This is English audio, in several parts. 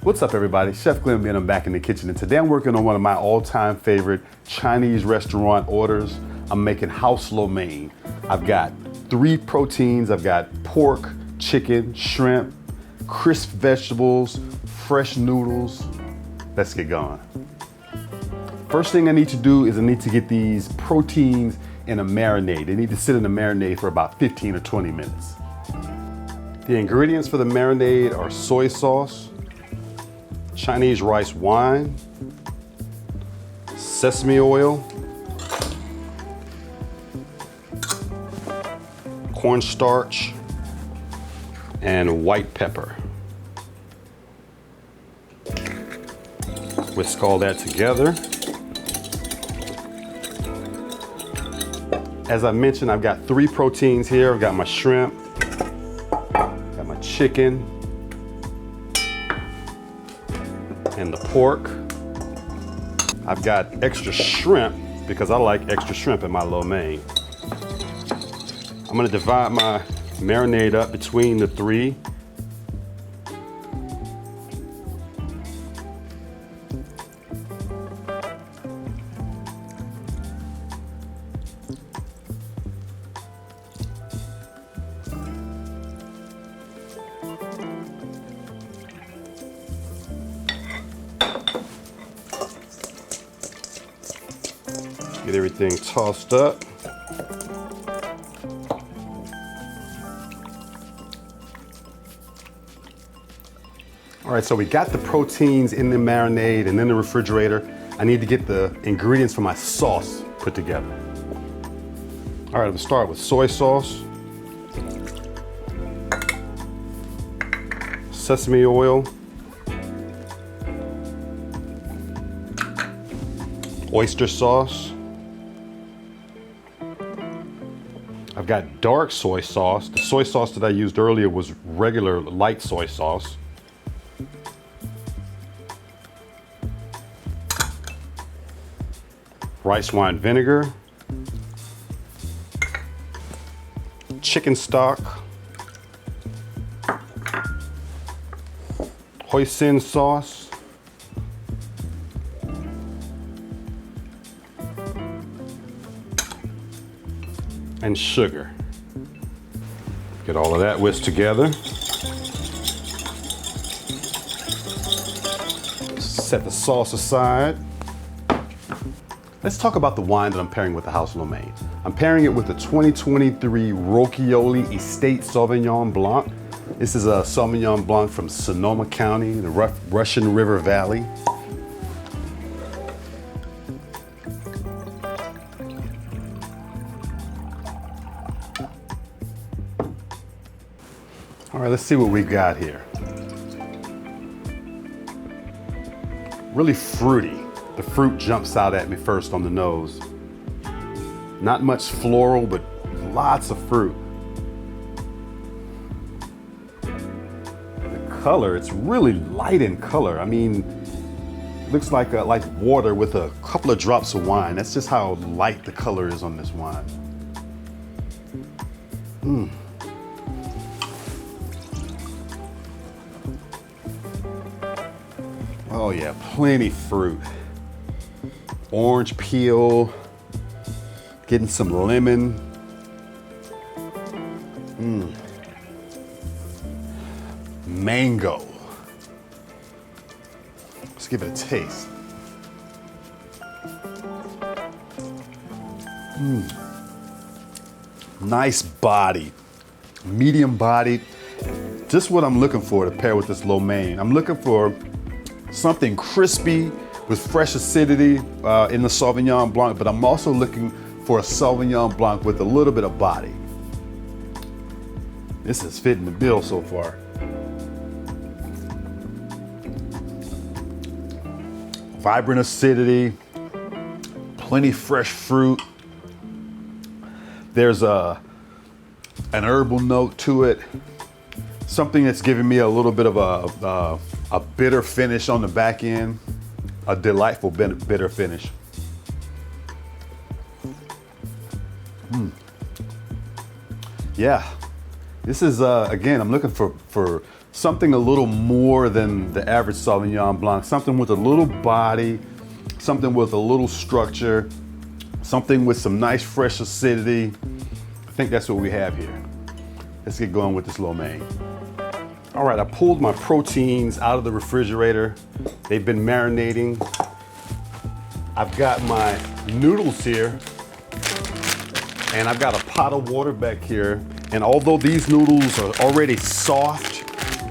What's up everybody, ChefGlennB and I'm back in the kitchen, and today I'm working on one of my all-time favorite Chinese restaurant orders. I'm making house lo mein. I've got 3 proteins. I've got pork, chicken, shrimp, crisp vegetables, fresh noodles. Let's get going. First thing I need to do is I need to get these proteins in a marinade. They need to sit in a marinade for about 15 or 20 minutes. The ingredients for the marinade are soy sauce, Chinese rice wine, sesame oil, cornstarch, and white pepper. Whisk all that together. As I mentioned, I've got 3 proteins here. I've got my shrimp, got my chicken, and the pork. I've got extra shrimp because I like extra shrimp in my lo mein. I'm gonna divide my marinade up between the 3. Get everything tossed up. All right, so we got the proteins in the marinade and in the refrigerator. I need to get the ingredients for my sauce put together. All right, I'm gonna start with soy sauce, sesame oil, oyster sauce. I've got dark soy sauce. The soy sauce that I used earlier was regular light soy sauce. Rice wine vinegar, chicken stock, hoisin sauce, and sugar. Get all of that whisked together. Set the sauce aside. Let's talk about the wine that I'm pairing with the house lo mein. I'm pairing it with the 2023 Rocchioli Estate Sauvignon Blanc. This is a Sauvignon Blanc from Sonoma County, the Russian River Valley. All right, let's see what we got here. Really fruity. The fruit jumps out at me first on the nose. Not much floral, but lots of fruit. The color, it's really light in color. I mean, it looks like water with a couple of drops of wine. That's just how light the color is on this wine. Oh yeah, plenty fruit. Orange peel, getting some lemon. Mango. Let's give it a taste. Nice body, medium bodied. Just what I'm looking for to pair with this lo mein. I'm looking for something crispy with fresh acidity in the Sauvignon Blanc, but I'm also looking for a Sauvignon Blanc with a little bit of body. This is fitting the bill so far. Vibrant acidity, plenty fresh fruit. There's an herbal note to it. Something that's giving me a little bit of a bitter finish on the back end. a delightful bitter finish. Yeah, this is, again, I'm looking for something a little more than the average Sauvignon Blanc, something with a little body, something with a little structure, something with some nice fresh acidity. I think that's what we have here. Let's get going with this lo mein. All right, I pulled my proteins out of the refrigerator. They've been marinating. I've got my noodles here, and I've got a pot of water back here. And although these noodles are already soft,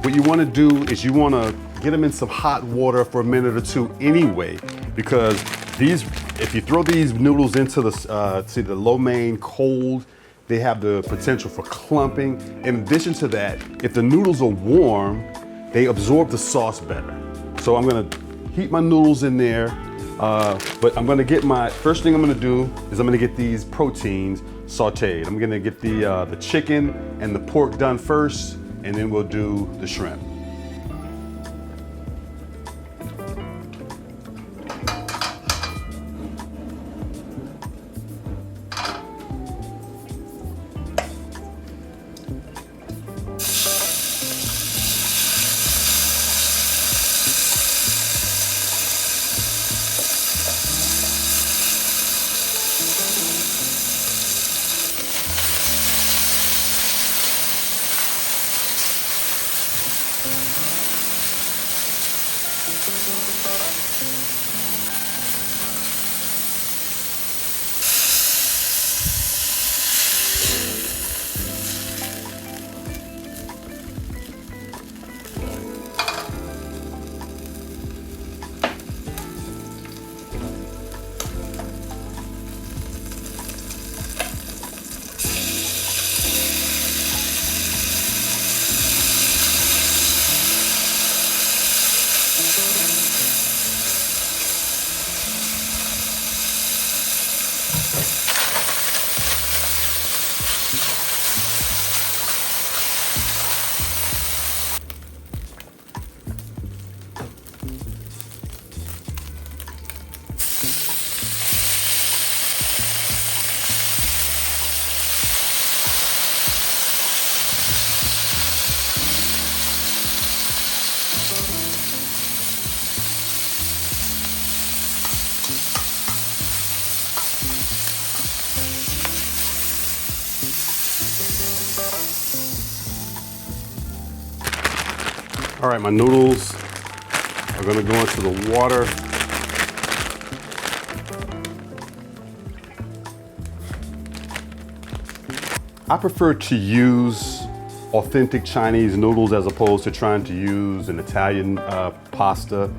what you want to do is you want to get them in some hot water for a minute or two anyway, because if you throw these noodles into the lo mein cold, they have the potential for clumping. In addition to that, if the noodles are warm, they absorb the sauce better. So I'm gonna heat my noodles in there, but I'm gonna get first thing I'm gonna do is I'm gonna get these proteins sauteed. I'm gonna get the chicken and the pork done first, and then we'll do the shrimp. All right, my noodles are gonna go into the water. I prefer to use authentic Chinese noodles as opposed to trying to use an Italian pasta.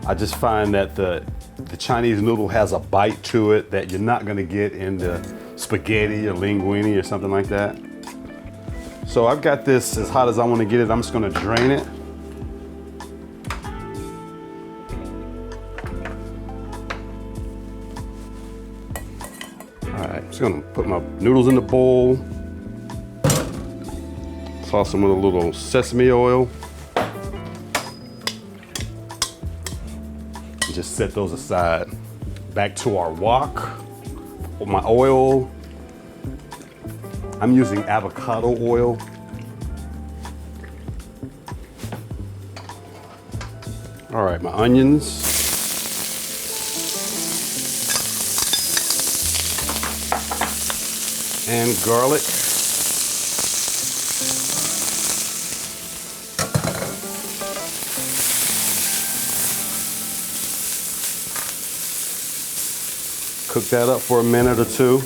I just find that the Chinese noodle has a bite to it that you're not gonna get in the spaghetti or linguine or something like that. So I've got this as hot as I wanna get it. I'm just gonna drain it. All right, just gonna put my noodles in the bowl. Sauce them with a little sesame oil. And just set those aside. Back to our wok with my oil. I'm using avocado oil. All right, my onions. And garlic. Cook that up for a minute or two.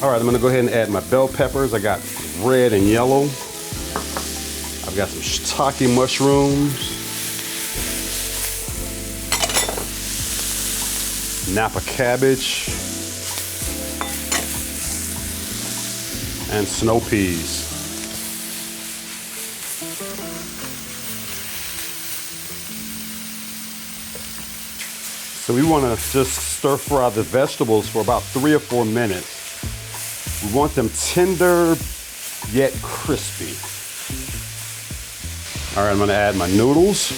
All right, I'm gonna go ahead and add my bell peppers. I got red and yellow. I've got some shiitake mushrooms. Napa cabbage. And snow peas. So we want to just stir fry the vegetables for about 3 or 4 minutes. We want them tender yet crispy. All right, I'm going to add my noodles.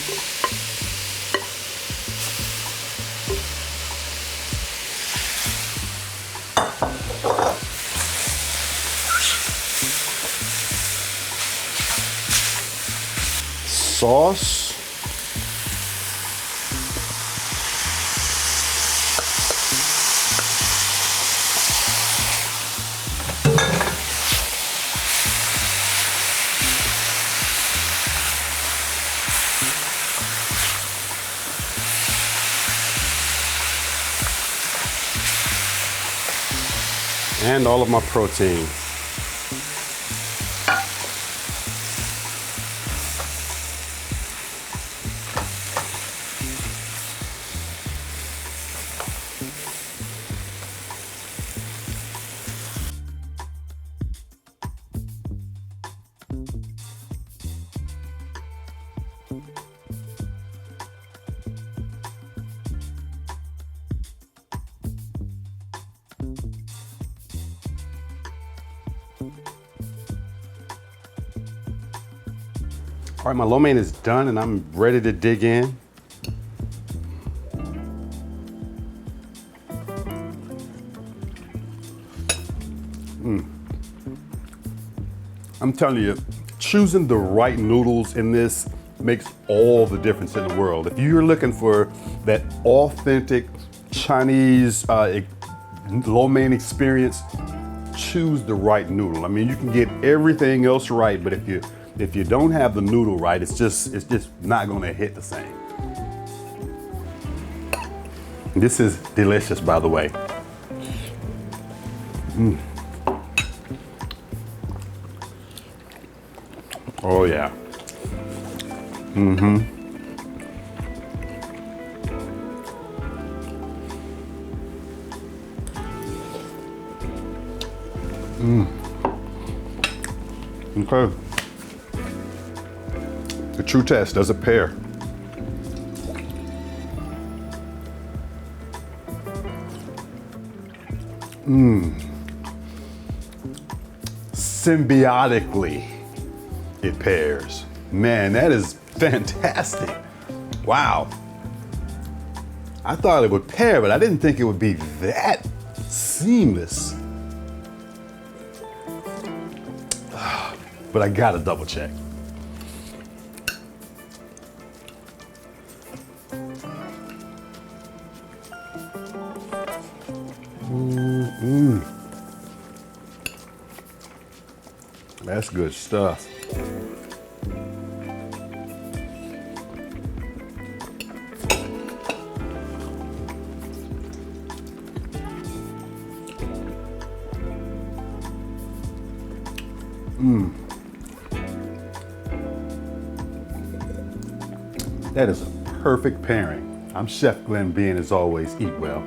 sauce. And all of my protein. All right, my lo mein is done and I'm ready to dig in. I'm telling you, choosing the right noodles in this makes all the difference in the world. If you're looking for that authentic Chinese lo mein experience, choose the right noodle. I mean, you can get everything else right, but if you don't have the noodle right, it's just not gonna hit the same. This is delicious, by the way. Oh yeah. Okay. The true test, does it pair? Symbiotically, it pairs. Man, that is fantastic. Wow. I thought it would pair, but I didn't think it would be that seamless. But I gotta double check. That's good stuff. That is a perfect pairing. I'm Chef Glenn B, and as always, eat well.